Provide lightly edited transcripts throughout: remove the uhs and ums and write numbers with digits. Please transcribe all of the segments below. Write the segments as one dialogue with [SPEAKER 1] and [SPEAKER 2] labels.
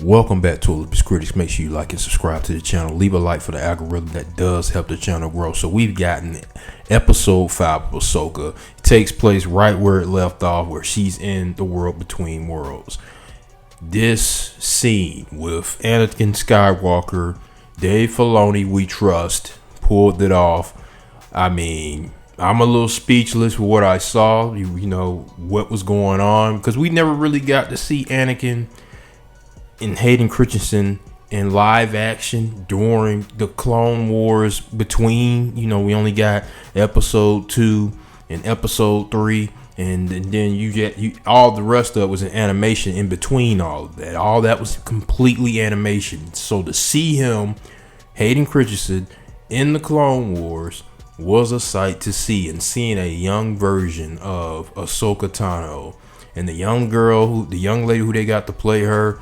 [SPEAKER 1] Welcome back to Olympus Critics. Make sure you like and subscribe to the channel. Leave a like for the algorithm. That does help the channel grow. So we've gotten episode 5 of Ahsoka. It takes place right where it left off, where she's in the world between worlds. This scene with Anakin Skywalker, Dave Filoni, we trust, pulled it off. I mean, I'm a little speechless with what I saw, you know, what was going on, because we never really got to see Anakin and Hayden Christensen in live action during the Clone Wars between, we only got episode 2 and episode 3, and then you get all the rest of it was an animation in between all of that. All that was completely animation. So to see him, Hayden Christensen, in the Clone Wars was a sight to see, and seeing a young version of Ahsoka Tano and the young lady who they got to play her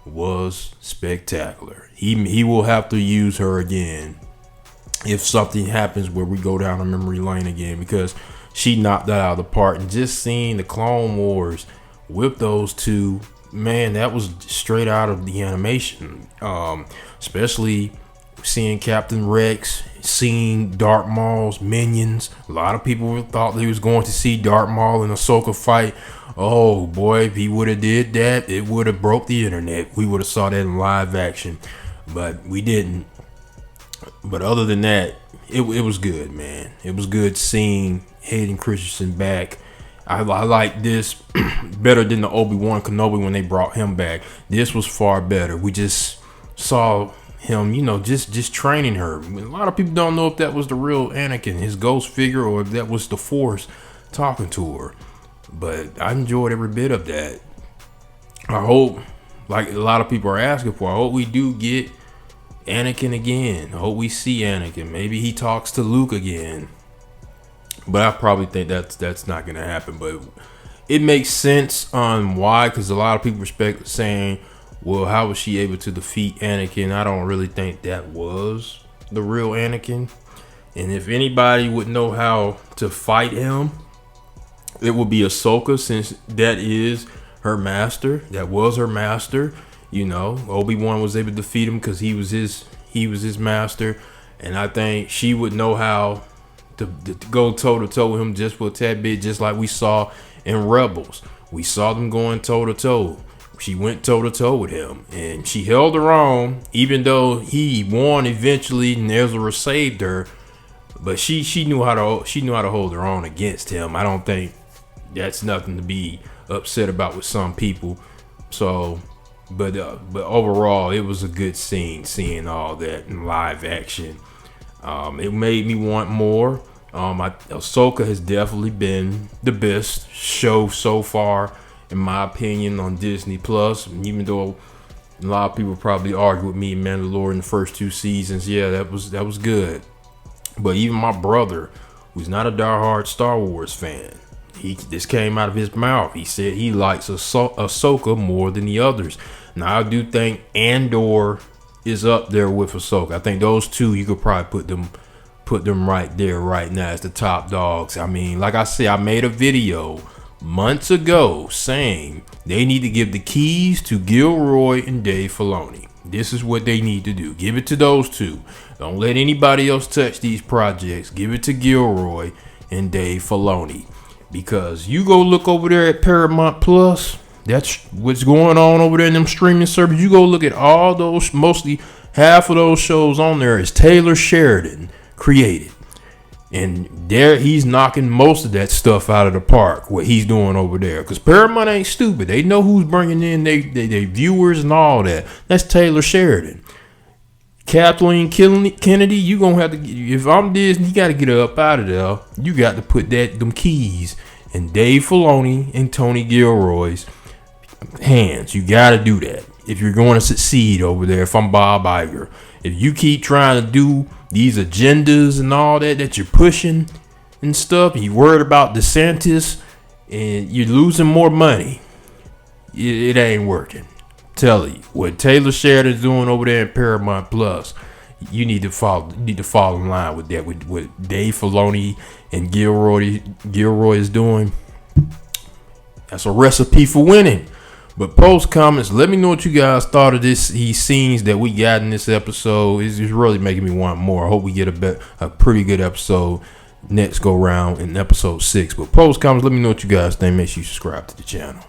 [SPEAKER 1] was spectacular. He will have to use her again if something happens where we go down a memory lane again, because she knocked that out of the park. And just seeing the Clone Wars with those two, man, that was straight out of the animation. Especially seeing Captain Rex, seeing Darth Maul's minions. A lot of people thought they was going to see Darth Maul and Ahsoka fight. Oh boy, if he would have did that, it would have broke the internet. We would have saw that in live action, but we didn't. But other than that, it was good, man. It was good seeing Hayden Christensen back. I like this better than the Obi-Wan Kenobi when they brought him back. This was far better. We just saw him, just training her. A lot of people don't know if that was the real Anakin, his ghost figure, or if that was the Force talking to her. But I enjoyed every bit of that. I hope, like a lot of people are asking for, I hope we do get Anakin again. I hope we see Anakin. Maybe he talks to Luke again. But I probably think that's not going to happen. But it makes sense on why, because a lot of people saying, well, how was she able to defeat Anakin? I don't really think that was the real Anakin. And if anybody would know how to fight him, it would be Ahsoka, since that is her master. That was her master. Obi-Wan was able to defeat him because he was his master. And I think she would know how to go toe-to-toe with him just for a tad bit, just like we saw in Rebels. We saw them going toe-to-toe. She went toe-to-toe with him, and she held her own, even though he won eventually and Ezra saved her. But she knew how to hold her own against him. I don't think that's nothing to be upset about with some people. So, but overall, it was a good scene, seeing all that in live action. It made me want more. Ahsoka has definitely been the best show so far, in my opinion, on Disney Plus. Even though a lot of people probably argue with me, Mandalorian, the first 2 seasons, yeah, that was good. But even my brother, who's not a diehard Star Wars fan, this came out of his mouth. He said he likes Ahsoka more than the others. Now, I do think Andor is up there with Ahsoka. I think those two, you could probably put them right there right now as the top dogs. I mean, like I said, I made a video months ago saying they need to give the keys to Gilroy and Dave Filoni. This is what they need to do. Give it to those two. Don't let anybody else touch these projects. Give it to Gilroy and Dave Filoni. Because you go look over there at Paramount Plus, that's what's going on over there in them streaming services. You go look at all those, mostly half of those shows on there is Taylor Sheridan created. And there he's knocking most of that stuff out of the park, what he's doing over there. Because Paramount ain't stupid. They know who's bringing in they viewers and all that. That's Taylor Sheridan. Kathleen Kennedy, you gonna have to, if I'm Disney, you gotta get her up out of there. You got to put them keys in Dave Filoni and Tony Gilroy's hands. You gotta do that if you're going to succeed over there. If I'm Bob Iger, if you keep trying to do these agendas and all that you're pushing and stuff, and you're worried about DeSantis and you're losing more money, it ain't working. Tell you what Taylor Sheridan's doing over there in Paramount Plus, you need to fall in line with that. With what Dave Filoni and Gilroy is doing, that's a recipe for winning. But post comments. Let me know what you guys thought of these scenes that we got in this episode. It's just really making me want more. I hope we get a pretty good episode next go round in episode 6. But post comments. Let me know what you guys think. Make sure you subscribe to the channel.